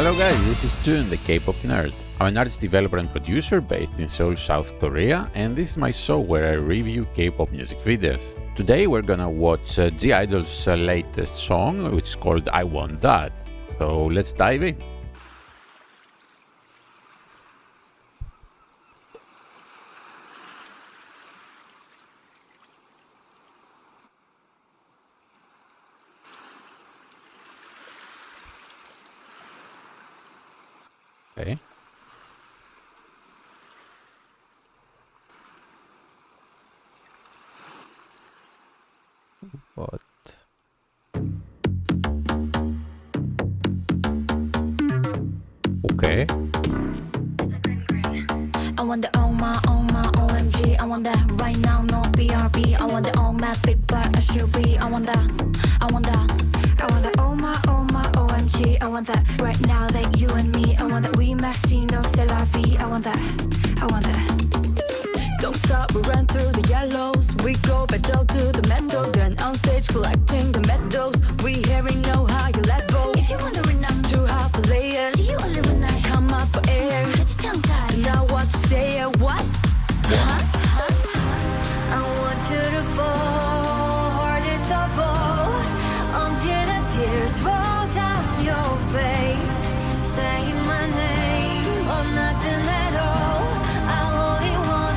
Hello guys, this is Jun, the K-pop nerd. I'm an artist, developer and producer based in Seoul, South Korea, and this is my show where I review K-pop music videos. Today we're gonna watch (G)I-DLE's latest song, which is called I Want That. So let's dive in. Okay. What? Okay. I want the oh my OMG. I want that right now, no BRB. I want the all matte big black SUV. I want that, I want that. I want that oh my OMG. I want that right now, that you and me. I want that we maxi, no c'est la vie. I want that, I want that. Don't stop, we run through the yellows. We go battle to the metal, then on stage collecting the medals. We hearing no higher level. If you wondering, I'm too hot for layers. See you only when I come up for air. Get your tongue tied. Do not what to say or what? I want you to fall, hardest of all, until the tears roll down your face. Say my name or nothing at all. I only want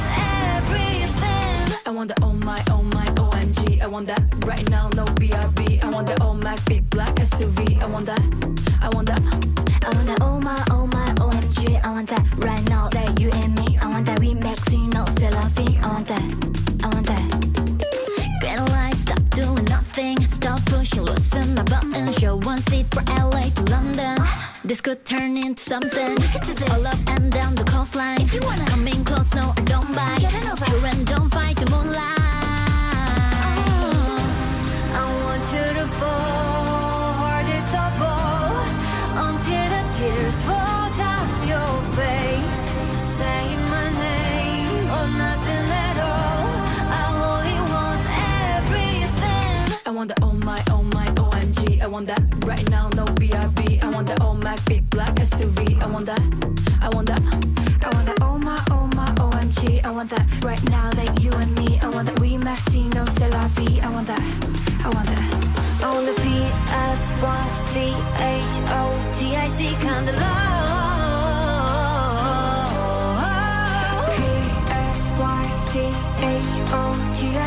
everything. I want the oh my OMG. I want that right now, no BRB. I want the all Mac big black SUV. I want that, I want that. I want that oh my OMG. I want that right now, that you and me. I want that we maxi, no c'est la vie. I want that, I want that. Green light, stop doing nothing. Stop pushing, loosen my button. Show one seat for LA to London. This could turn into something. All up and down the coastline. If you wanna come in close, no, I don't bite. Here and don't fight the moonlight. I want you to fall, hardest of all, until the tears fall down your face. Say my name or nothing at all. I only want everything. I want the oh my OMG. I want that right now, no BRB. I want the all Mac big black SUV. I want that, I want that. I want that oh my OMG. I want that right now, that you and me. I want that we maxi, no c'est la vie. I want that, I want that. I want the PSYCHOTIC kind of love.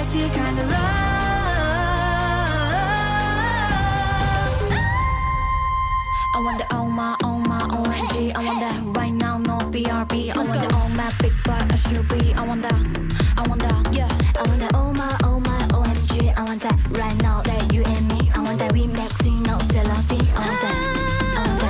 PSYCHOTIC kind of love. I want the oh my OMG. I want that right now, no BRB. I want the all matte big black SUV. I want that, I want that, yeah. I want the oh my OMG. I want that right now, that you and me. I want that we maxi, no c'est la vie. I want that, I want that,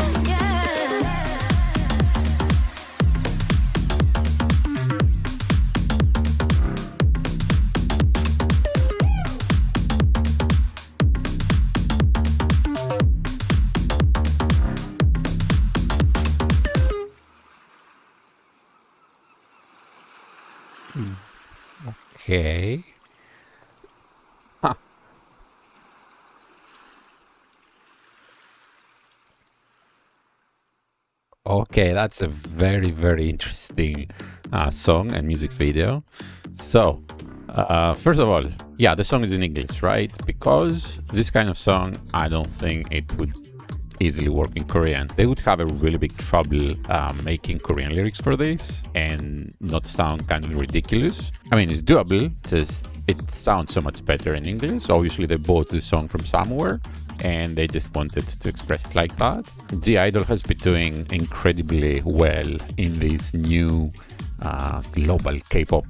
Okay. Huh. Okay, that's a very, very interesting song and music video. So, first of all, yeah, the song is in English, right? Because this kind of song, I don't think it would easily work in Korean. They would have a really big trouble making Korean lyrics for this and not sound kind of ridiculous. I mean, it's doable, just it sounds so much better in English. Obviously, they bought the song from somewhere and they just wanted to express it like that. (G)I-DLE has been doing incredibly well in this new global K-pop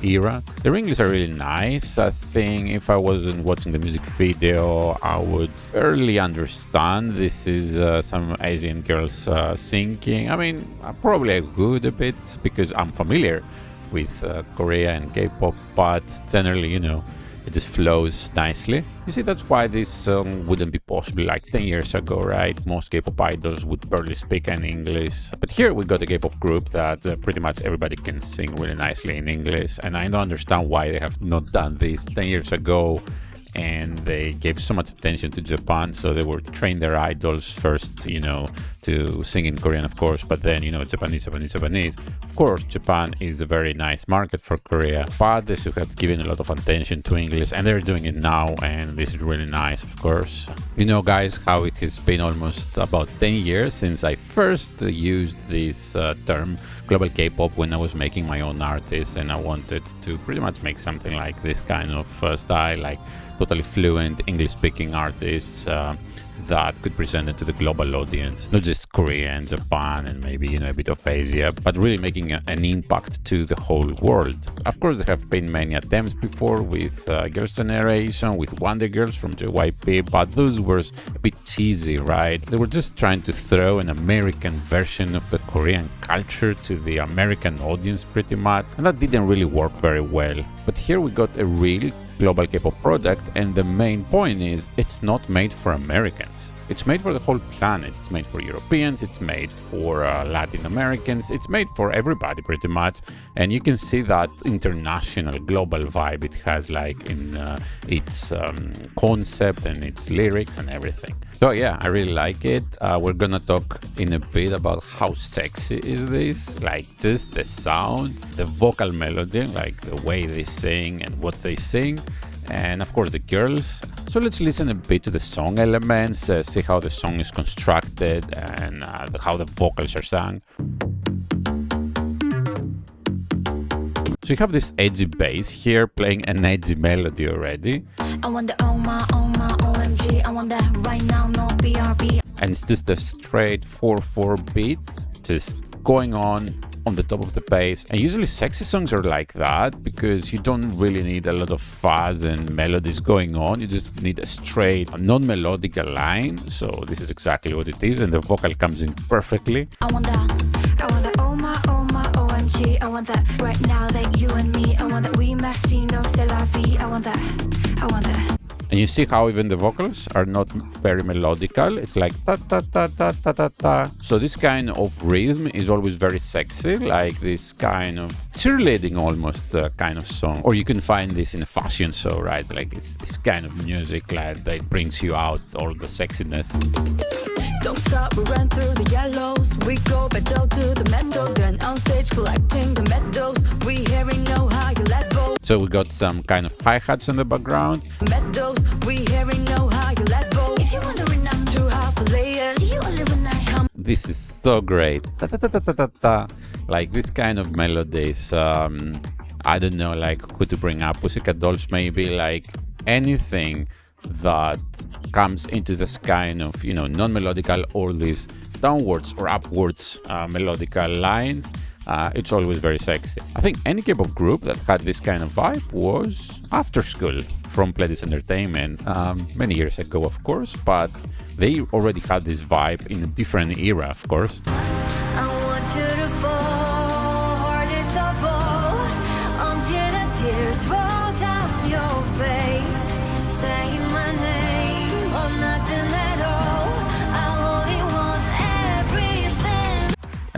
era. The English are really nice. I think if I wasn't watching the music video, I would barely understand. This is some Asian girls singing. I mean, probably I would a bit because I'm familiar with Korea and K-pop, but generally, you know, it just flows nicely. You see, that's why this song wouldn't be possible like 10 years ago, right? Most K-pop idols would barely speak any English. But here we got a K-pop group that pretty much everybody can sing really nicely in English. And I don't understand why they have not done this 10 years ago and they gave so much attention to Japan, so they were trained their idols first, to sing in Korean, of course, but then, Japanese. Of course, Japan is a very nice market for Korea, but they should have given a lot of attention to English, and they're doing it now, and this is really nice, of course. Guys, how it has been almost about 10 years since I first used this term, global K-pop, when I was making my own artists, and I wanted to pretty much make something like this kind of style, like totally fluent English-speaking artists that could present it to the global audience, not just Korea and Japan and maybe a bit of Asia, but really making an impact to the whole world. Of course, there have been many attempts before with Girls' Generation, with Wonder Girls from JYP, but those were a bit cheesy, right? They were just trying to throw an American version of the Korean culture to the American audience pretty much, and that didn't really work very well. But here we got a real global K-pop product, and the main point is it's not made for Americans. It's made for the whole planet. It's made for Europeans, it's made for Latin Americans, it's made for everybody pretty much, and you can see that international global vibe it has, like in its concept and its lyrics and everything. So yeah, I really like it. We're gonna talk in a bit about how sexy is this, like just the sound, the vocal melody, like the way they sing and what they sing, and of course the girls. So let's listen a bit to the song elements, see how the song is constructed and how the vocals are sung. So you have this edgy bass here playing an edgy melody already. I want the oh my OMG, I want that right now, no BRB. And it's just a straight 4/4 beat, just going on the top of the bass. And usually sexy songs are like that because you don't really need a lot of fuzz and melodies going on. You just need a straight non-melodic line. So this is exactly what it is, and the vocal comes in perfectly. I want that oh my OMG, I want that right now, that you and me. I want that we messy, no c'est la vie. I want that. And you see how even the vocals are not very melodical. It's like ta ta ta ta ta ta ta. So this kind of rhythm is always very sexy, like this kind of cheerleading almost kind of song. Or you can find this in a fashion show, right? Like it's this kind of music like that brings you out all the sexiness. Don't stop, we run through the yellows. We go pedal to the metal, then on stage collecting the medals. We hearing know how you let go. So we got some kind of hi-hats in the background. Medals, we hearing know how you let go. If you wondering, I'm two half layers. See you only when I come. This is so great. Ta ta ta ta ta ta ta. Like this kind of melodies. I don't know, like who to bring up. Pussycat Dolls maybe, like anything that comes into this kind of non-melodical or these downwards or upwards melodical lines, it's always very sexy. I think any K-pop group that had this kind of vibe was After School from Pledis Entertainment many years ago, of course, but they already had this vibe in a different era, of course. I want you to fall, hardest of all, until the tears roll down your face. Say my name or nothing at all. I only want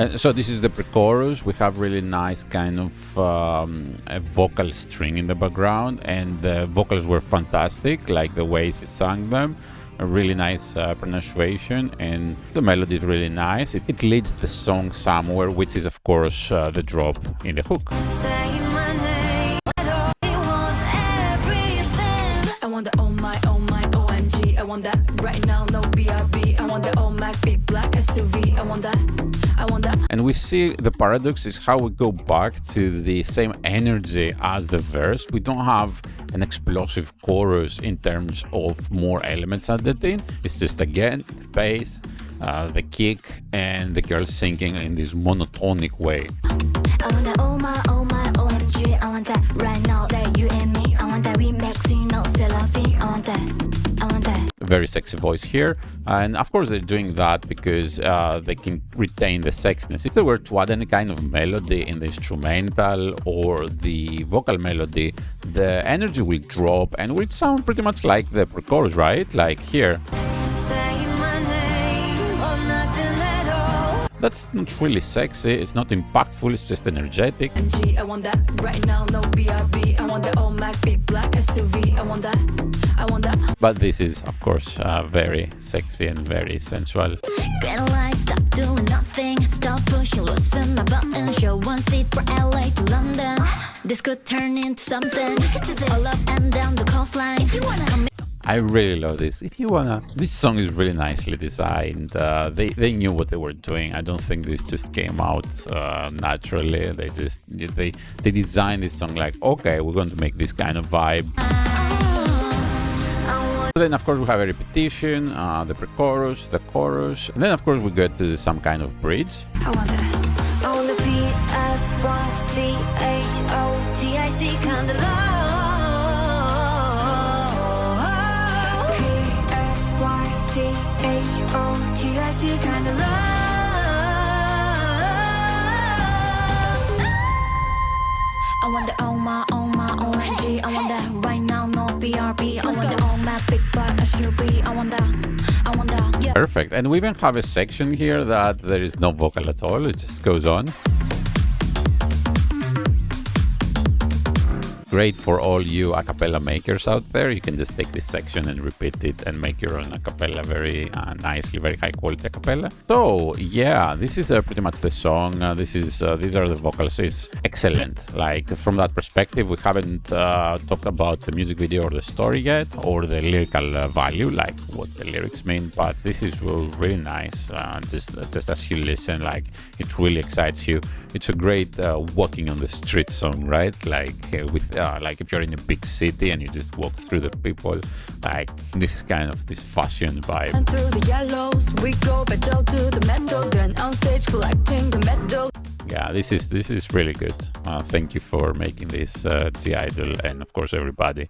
everything. So this is the pre-chorus. We have really nice kind of a vocal string in the background, and the vocals were fantastic, like the ways he sang them. A really nice pronunciation, and the melody is really nice. It leads the song somewhere, which is of course the drop in the hook. Say my name, I only want everything. I want the oh my OMG. I want that right now, no BRB. I want the oh my big black SUV. I want that. And we see the paradox is how we go back to the same energy as the verse. We don't have an explosive chorus in terms of more elements added in. It's just again the bass, the kick, and the girl singing in this monotonic way. I want that oh my OMG. I want that right now, that you and me. I want that we maxing, no c'est la vie. I want that. Very sexy voice here, and of course they're doing that because they can retain the sexiness. If they were to add any kind of melody in the instrumental or the vocal melody, the energy will drop and will sound pretty much like the pre-chorus, right? Like here. Say my name or nothing at all. That's not really sexy, it's not impactful, it's just energetic. I want that right now, no BRB. I want the all Mac big black SUV. I want that. But this is, of course, very sexy and very sensual. Analyze, stop doing nothing, stop pushing, loosen my button, show one seat for LA to London. This could turn into something. All up and down the coastline. If you wanna come I really love this. If you wanna, this song is really nicely designed. They knew what they were doing. I don't think this just came out naturally. They designed this song like, okay, we're going to make this kind of vibe. Then of course we have a repetition, the pre-chorus, the chorus, and then of course we get to some kind of bridge. I want the P-S-Y-C-H-O-T-I-C kind of love. P-S-Y-C-H-O-T-I-C kind of love. I want the OMG. I want that right now, no BRB. I want the all map, big black SUV. I want that, yeah. Perfect. And we even have a section here that there is no vocal at all. It just goes on. Great for all you a cappella makers out there. You can just take this section and repeat it and make your own a cappella very nicely, very high quality a cappella. So yeah, this is pretty much the song. These are the vocals. It's excellent. Like from that perspective, we haven't talked about the music video or the story yet, or the lyrical value, like what the lyrics mean. But this is really nice. Just as you listen, like it really excites you. It's a great walking on the street song, right? Like like if you're in a big city and you just walk through the people, like this is kind of this fashion vibe. And through the yellows, we go battle to the metal, then on stage collecting the medals. Yeah, this is really good. Thank you for making this, I-DLE, and of course everybody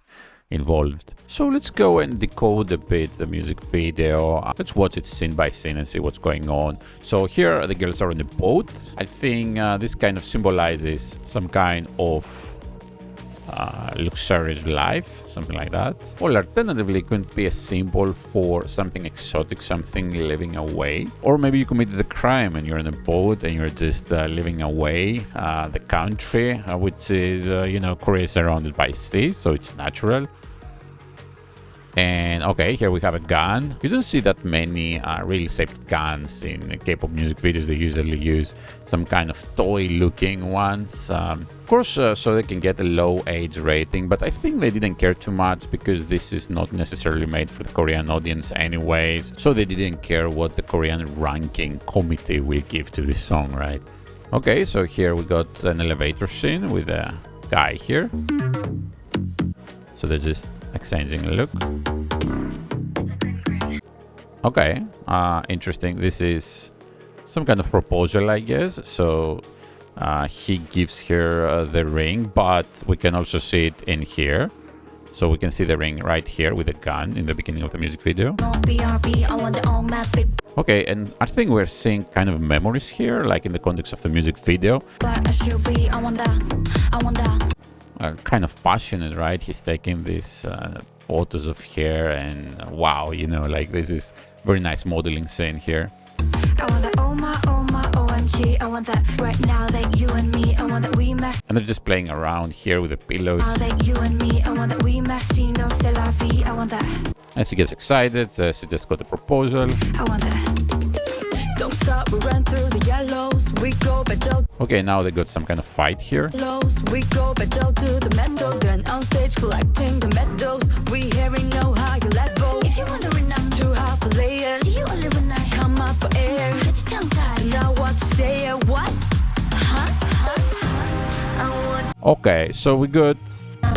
involved. So let's go and decode a bit the music video. Let's watch it scene by scene and see what's going on. So here the girls are on a boat. I think this kind of symbolizes some kind of luxurious life, something like that. Or alternatively, it could be a symbol for something exotic, something living away. Or maybe you committed a crime and you're in a boat and you're just living away the country, which is, Korea is surrounded by sea, so it's natural. And okay, here we have a gun. You don't see that many really shaped guns in K-pop music videos. They usually use some kind of toy-looking ones. Of course, so they can get a low age rating, but I think they didn't care too much because this is not necessarily made for the Korean audience anyways. So they didn't care what the Korean ranking committee will give to this song, right? Okay, so here we got an elevator scene with a guy here. So they're just exchanging a look. Okay, interesting. This is some kind of proposal, I guess. So he gives her the ring, but we can also see it in here. So we can see the ring right here with the gun in the beginning of the music video. Okay, and I think we're seeing kind of memories here, like in the context of the music video. Kind of passionate, right? He's taking these photos of hair and wow, like this is very nice modeling scene here. I want that, oh my OMG. I want that right now, that you and me. I want that we mess. And they're just playing around here with the pillows. That you and me. I want that we messy, no c'est la vie. I want that. As she gets excited, she just got a proposal. I want that. Don't stop, we run through the yellows. We go battle. Okay, now they got some kind of fight here. We go battle to the metal, then on stage collecting the medals. We hearing no higher level. If you're wondering, I'm too high for layers. See you only when I come up for air. Get your tongue tied. Now what to say? What? Okay, so we got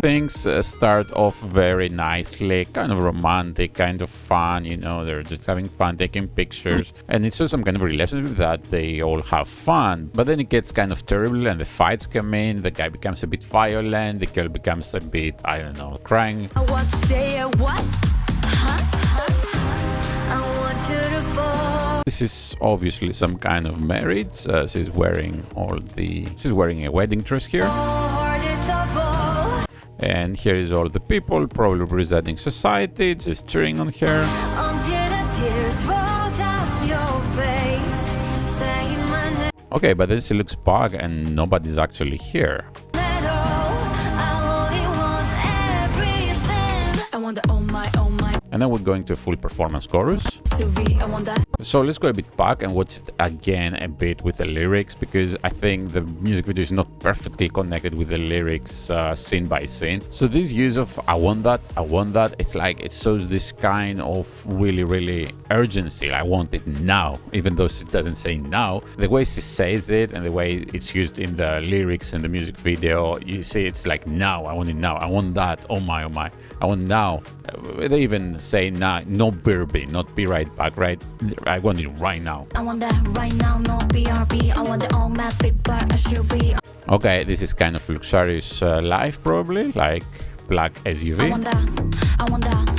things start off very nicely, kind of romantic, kind of fun, they're just having fun, taking pictures, and it's just some kind of relationship that they all have fun. But then it gets kind of terrible and the fights come in, the guy becomes a bit violent, the girl becomes a bit, I don't know, crying. I want to say what? I want you to fall. This is obviously some kind of marriage. She's wearing a wedding dress here. And here is all the people, probably representing society, just cheering on her. Okay, but then she looks back and nobody's actually here. and then we're going to a full performance chorus. So let's go a bit back and watch it again a bit with the lyrics, because I think the music video is not perfectly connected with the lyrics scene by scene. So this use of I want that, it's like it shows this kind of really urgency. I want it now, even though she doesn't say now. The way she says it and the way it's used in the lyrics and the music video, you see it's like now, I want it now, I want that, oh my, I want now. They even say now, no BRB, not be right back, right? I want it right now. I want that right now, no BRB. I want the all matte big black SUV. Okay, this is kind of luxurious life, probably, like black SUV. I want that.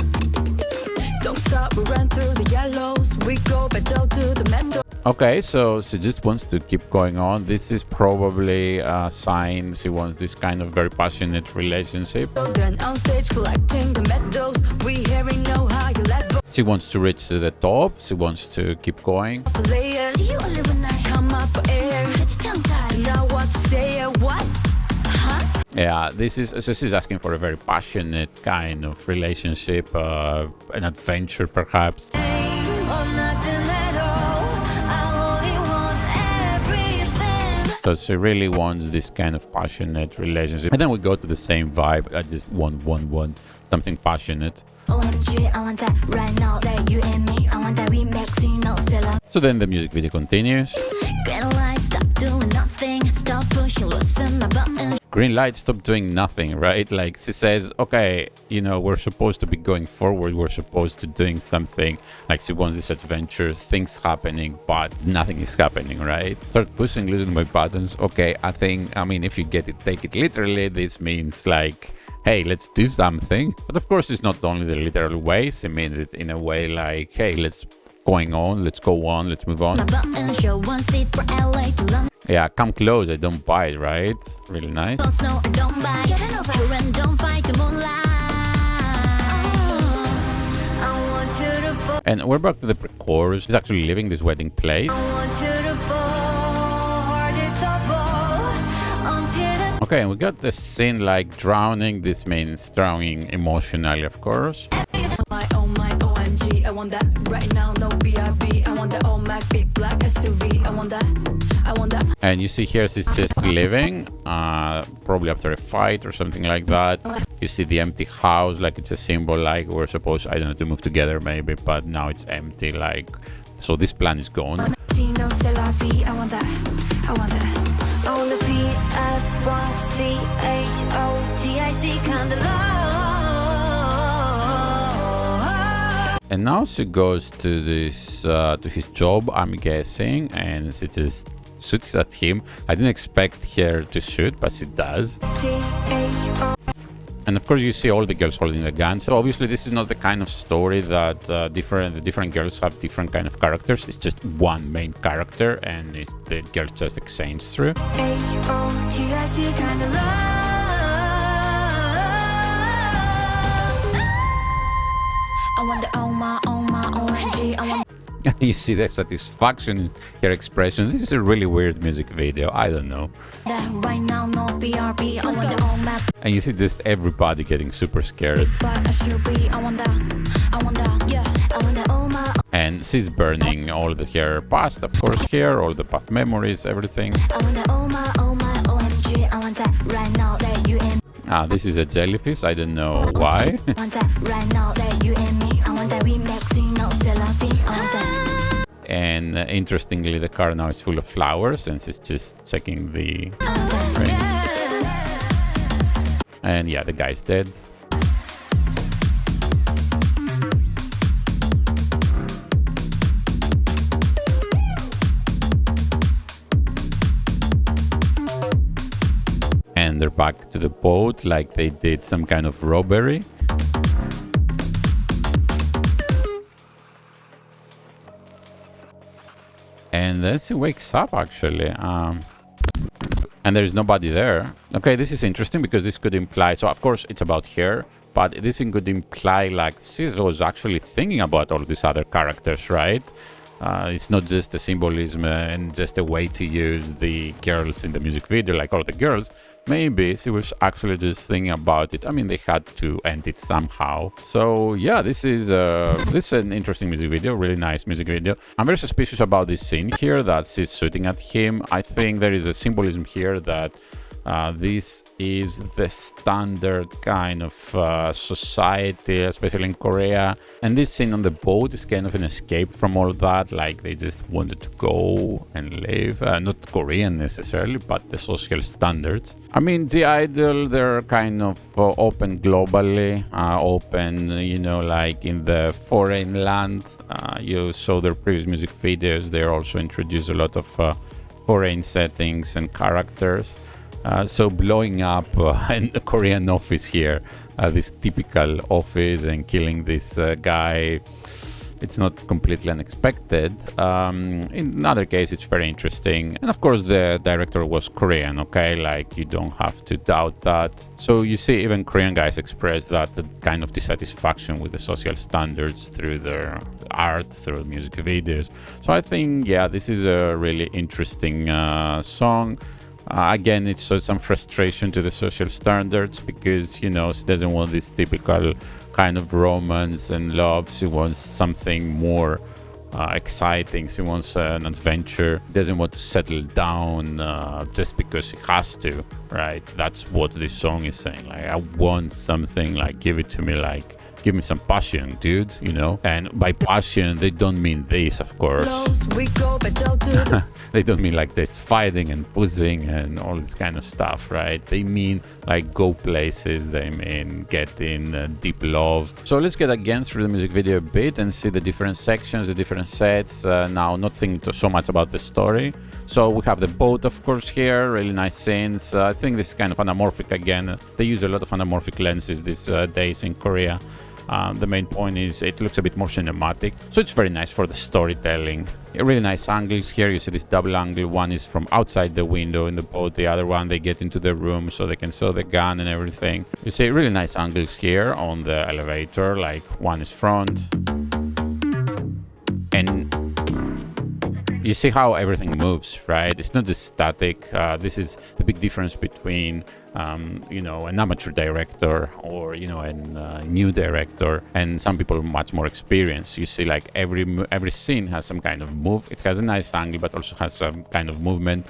Don't stop, we run through the yellows. We go pedal to the metal. Okay, so she just wants to keep going on. This is probably a sign she wants this kind of very passionate relationship. Then on stage collecting the medals. We hearing know how you let go. She wants to reach to the top. She wants to keep going. See you only when I come up for air. Now what to say, what? Huh? Yeah, so she's asking for a very passionate kind of relationship, an adventure perhaps. So she really wants this kind of passionate relationship. And then we go to the same vibe. I just want something passionate. OMG, I want that right now, that you and me. I want that remix, you know, sell. So then the music video continues. Green light, stop doing nothing. Stop pushing, loosen my button. Green light, stop doing nothing, right? Like she says, okay, you know, we're supposed to be going forward. We're supposed to doing something. Like she wants this adventure, things happening, but nothing is happening, right? Start pushing, loosen my buttons. Okay, I mean, if you take it literally, this means like, hey, let's do something. But of course, it's not only the literal ways. It means it in a way like, hey, let's go on, let's move on. Yeah, come close, I don't bite, right? Really nice. And we're back to the pre-chorus. She's actually leaving this wedding place. Okay, and we got the scene like drowning. This means drowning emotionally, of course. Oh my, OMG, I want that right now, no BRB. I want that all Mac big black SUV. I want that. And you see here she's just leaving, probably after a fight or something like that. You see the empty house, like it's a symbol, like we're supposed, I don't know, to move together maybe, but now it's empty, like, so this plan is gone. I want that. On the PSYCHOTIC kind of love. And now she goes to this to his job, I'm guessing, and she just shoots at him. I didn't expect her to shoot, but she does. CHO. And of course you see all the girls holding the guns. So obviously this is not the kind of story that the different girls have different kind of characters. It's just one main character and it's the girls just exchange through. HOTIC kind of love. I want the OMG, I want. You see the satisfaction in her expression. This is a really weird music video. I don't know. That right now, no BRB. I want the all map. And you see just everybody getting super scared. But I should be. I want that. Yeah. I want the all map. And she's burning all her past, of course, here, all the past memories, everything. I want the all my, OMG. I want that right now, that you and. This is a jellyfish. I don't know why. I want that right now, that you and me. I want that remix, you know, selfie. I want that. And interestingly, the car now is full of flowers and she's just checking the ring. And yeah, the guy's dead. And they're back to the boat like they did some kind of robbery. And then she wakes up actually, and there's nobody there. Okay, this is interesting because this could imply, so of course it's about her, but this could imply like she was actually thinking about all these other characters, right? It's not just a symbolism and just a way to use the girls in the music video, like all the girls. Maybe she was actually just thinking about it. I mean, they had to end it somehow. So yeah, this is an interesting music video, really nice music video. I'm very suspicious about this scene here that she's shooting at him. I think there is a symbolism here that this is the standard kind of society, especially in Korea. And this scene on the boat is kind of an escape from all that. Like they just wanted to go and live, not Korean necessarily, but the social standards. I mean, the I-DLE, they're kind of open globally, open, you know, like in the foreign land. You saw their previous music videos. They also introduced a lot of foreign settings and characters. So blowing up in the Korean office here, this typical office, and killing this guy, it's not completely unexpected. In another case, it's very interesting. And of course, the director was Korean, okay? Like, you don't have to doubt that. So you see, even Korean guys express that kind of dissatisfaction with the social standards through their art, through music videos. So I think, yeah, this is a really interesting song. Again, it shows some frustration to the social standards because, you know, she doesn't want this typical kind of romance and love. She wants something more exciting. She wants an adventure. Doesn't want to settle down just because she has to, right? That's what this song is saying. Like, I want something, like, give it to me, like, give me some passion, dude, you know? And by passion, they don't mean this, of course. They don't mean like this fighting and pushing and all this kind of stuff, right? They mean like go places, they mean get in deep love. So let's get again through the music video a bit and see the different sections, the different sets. Now, not thinking so much about the story. So we have the boat, of course, here, really nice scenes. I think this is kind of anamorphic again. They use a lot of anamorphic lenses these days in Korea. The main point is it looks a bit more cinematic, so it's very nice for the storytelling. Really nice angles here. You see this double angle. One is from outside the window in the boat, the other one they get into the room so they can show the gun and everything. You see really nice angles here on the elevator, like one is front, and you see how everything moves, right? It's not just static. This is the big difference between, you know, an amateur director or, you know, a new director, and some people much more experienced. You see, like every scene has some kind of move. It has a nice angle, but also has some kind of movement.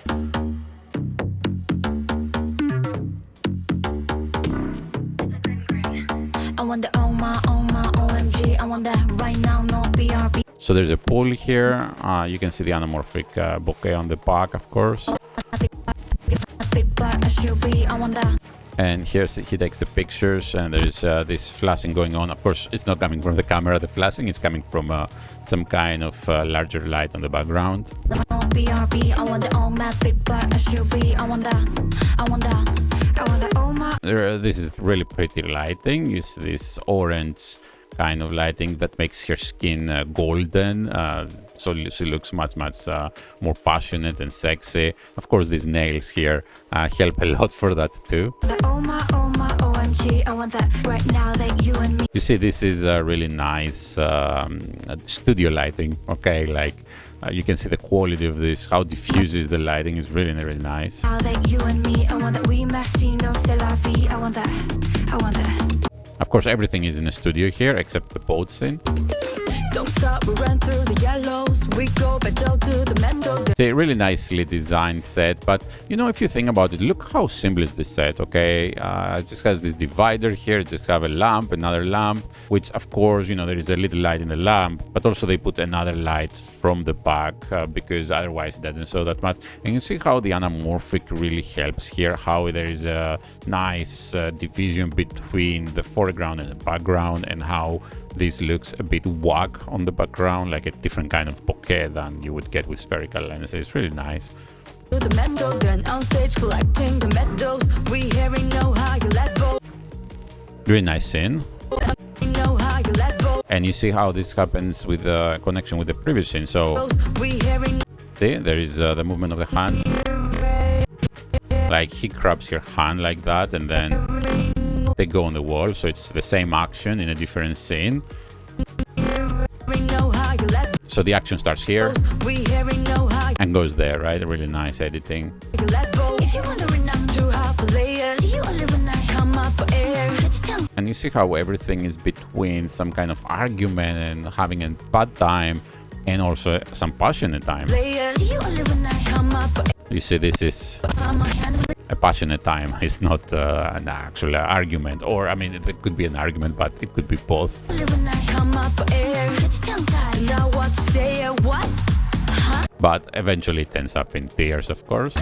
I want the OMG, I want that right now, no BRB. So there's a pool here. You can see the anamorphic bouquet on the back, of course. And here he takes the pictures, and there's this flashing going on. Of course, it's not coming from the camera, the flashing. It's coming from some kind of larger light on the background. This is really pretty lighting. You see this orange kind of lighting that makes her skin golden, so she looks much more passionate and sexy. Of course, these nails here help a lot for that too. I want that right now, that you and me. You see, this is a really nice studio lighting, okay? Like you can see the quality of this, how diffuse is the lighting is really nice. Now that you and me, I want that we messy, no c'est la vie. I want that. Of course, everything is in a studio here except the boat scene. Don't stop, we run through the yellows. We go pedal to the metal. A really nicely designed set, but you know, if you think about it, look how simple is this set, okay? It just has this divider here, it just have a lamp, another lamp, which of course, you know, there is a little light in the lamp, but also they put another light from the back because otherwise it doesn't show that much. And you see how the anamorphic really helps here, how there is a nice division between the foreground and the background, and how this looks a bit wag on the background, like a different kind of bokeh than you would get with spherical lenses. It's really nice. Really nice scene. And you see how this happens with the connection with the previous scene. So see, there is the movement of the hand. Like he grabs her hand like that, and then they go on the wall, so it's the same action in a different scene. So the action starts here We hearing no high. and goes there, right? Really nice editing. Let go. If you wondering, I'm too hard for layers. See you only when I come up for air. Get your tongue. And you see how everything is between some kind of argument and having a bad time and also some passionate time. Layers. See you only when I come up for air. You see, this is Find my hand. a passionate time. It's not an actual argument, or I mean, it could be an argument, but it could be both. Only when I come up for air. Get your tongue tied. Now what you say? What? But eventually it ends up in tears, of course. I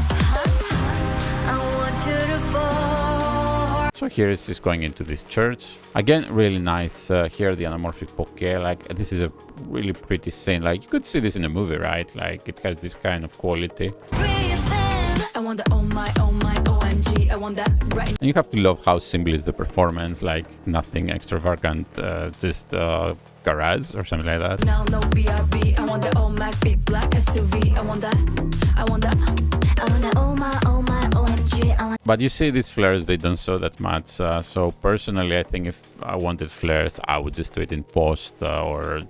want you to fall. So here is just going into this church. Again, really nice. Here, the anamorphic bokeh. Like, this is a really pretty scene. Like, you could see this in a movie, right? Like, it has this kind of quality. I want the oh my OMG. I want that right And you have to love how simple is the performance. Like, nothing extravagant, just garage or something like that. now. No BRB. I want the oh my big black SUV. I want that. I want that. I want the oh my OMG. I want. But you see these flares, they don't show that much. So personally, I think if I wanted flares, I would just do it in post or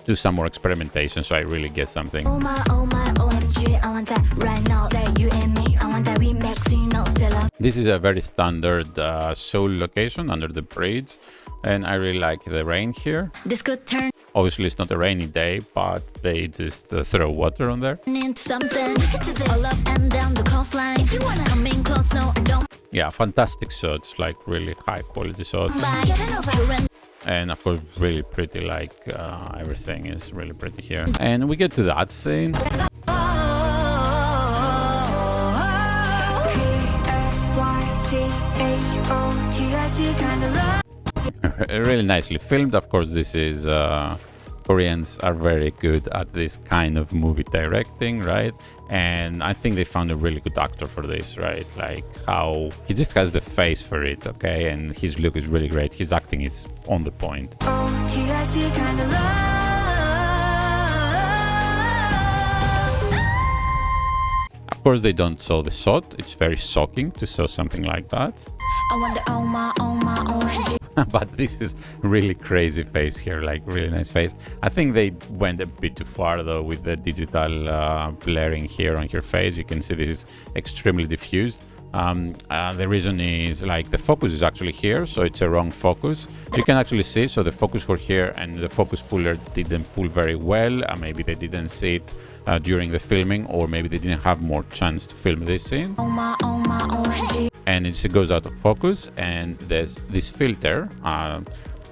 do some more experimentation so I really get something. Oh my OMG. I want that right now. That you and me. I want that remix. You know, sell up. This is a very standard Seoul location under the bridge. And I really like the rain here. This could turn Obviously, it's not a rainy day, but they just throw water on there. into something. All up and down the coastline. If you wanna come in close, no, I don't. Yeah, fantastic shots, like really high quality shots. Bye. Get it over and And of course, really pretty, like everything is really pretty here. And we get to that scene. PSYCHOTIC kind of love. Really nicely filmed. Of course, this is Koreans are very good at this kind of movie directing, right? And I think they found a really good actor for this, right? Like how he just has the face for it, okay? And his look is really great. His acting is on the point. OTIC kind of love. Of course, they don't show the shot. It's very shocking to show something like that. I wonder, oh my OMG. But this is really crazy face here, like really nice face. I think they went a bit too far though with the digital blaring here on her face. You can see this is extremely diffused. The reason is like the focus is actually here, so it's a wrong focus. You can actually see, so the focus were here and the focus puller didn't pull very well. Maybe they didn't see it during the filming, or maybe they didn't have more chance to film this scene. Oh my OMG. And it goes out of focus, and there's this filter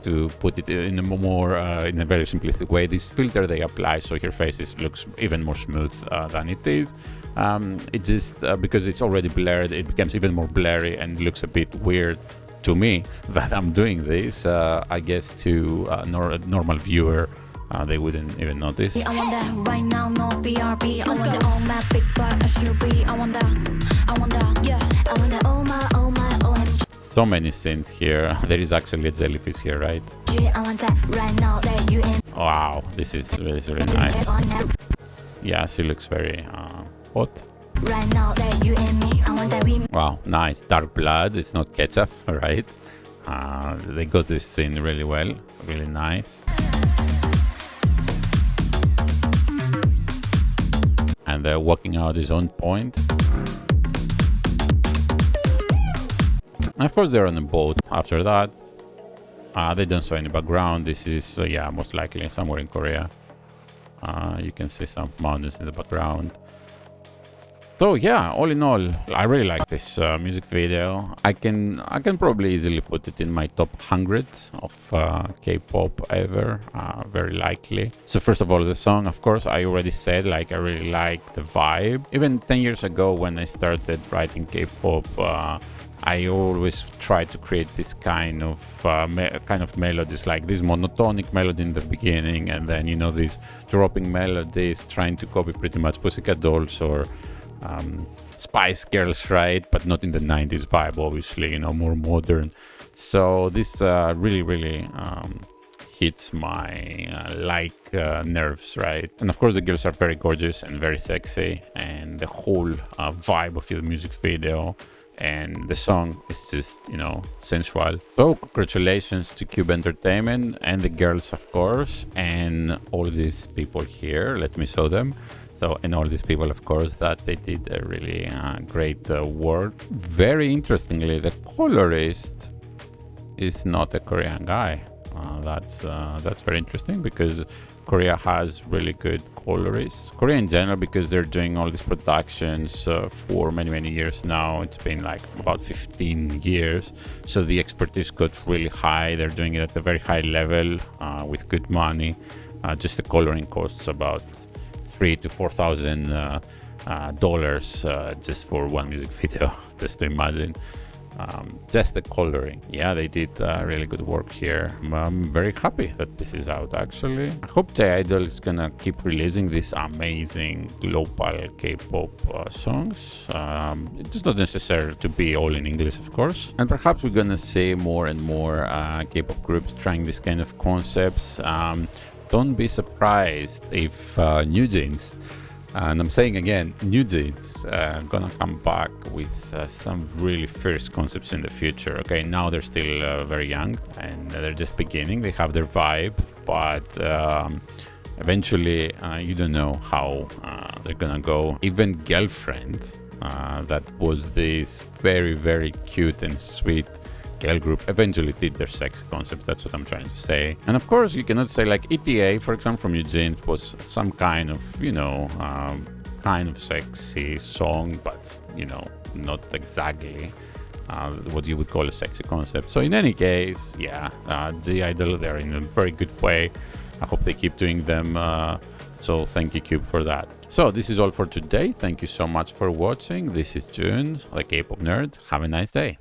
to put it in a more in a very simplistic way. This filter they apply so your face looks even more smooth than it is. It's just because it's already blurred, it becomes even more blurry and looks a bit weird to me that I'm doing this. I guess to a normal viewer, they wouldn't even notice. I want that right now, no BRB. I want the all my big black SUV. I want that, yeah. I want that, oh my OMG. So many scenes here. There is actually a jellyfish here, right? I want that right now, that you and Wow, this is really nice. on that Yeah, she looks very hot. right now, that you and me. I want that we. Wow, nice. Dark blood. It's not ketchup, right? They got this scene really well. Really nice. And the walking out is on point. And of course, they're on a boat after that. They don't show any background. This is, yeah, most likely somewhere in Korea. You can see some mountains in the background. So yeah, all in all, I really like this music video. I can probably easily put it in my top 100 of K-pop ever, very likely. So first of all, the song, of course, I already said, like, I really like the vibe. Even 10 years ago when I started writing K-pop, I always try to create this kind of melodies, like this monotonic melody in the beginning, and then, you know, these dropping melodies, trying to copy pretty much Pussycat Dolls or Spice Girls, right? But not in the 90s vibe, obviously, you know, more modern. So this really hits my nerves, right? And of course the girls are very gorgeous and very sexy, and the whole vibe of the music video and the song is just, sensual. So congratulations to Cube Entertainment and the girls, of course, and all these people here. Let me show them. So, and all these people, of course, that they did a really great work. Very interestingly, the colorist is not a Korean guy. That's very interesting, because Korea has really good colorists. Korea in general, because they're doing all these productions for many years now. It's been like about 15 years. So the expertise got really high. They're doing it at a very high level with good money. Just the coloring costs about $3,000 to $4,000 just for one music video. Just to imagine. Just the coloring. Yeah, they did really good work here. I'm very happy that this is out, actually. I hope I-DLE is gonna keep releasing these amazing global K-pop songs. It's not necessary to be all in English, of course. And perhaps we're gonna see more and more K-pop groups trying this kind of concepts. Don't be surprised if New Jeans, and I'm saying again, New Jeans gonna come back with some really first concepts in the future. Okay, now they're still very young and they're just beginning. They have their vibe, but eventually you don't know how they're gonna go. Even Girlfriend, that was this very cute and sweet girl group, eventually did their sexy concepts. That's what I'm trying to say. And of course, you cannot say like ETA, for example, from New Jeans was some kind of, kind of sexy song, but, not exactly what you would call a sexy concept. So in any case, yeah, the I-DLE, they're in a very good way. I hope they keep doing them. So thank you, Cube, for that. So this is all for today. Thank you so much for watching. This is June, the K-pop nerd. Have a nice day.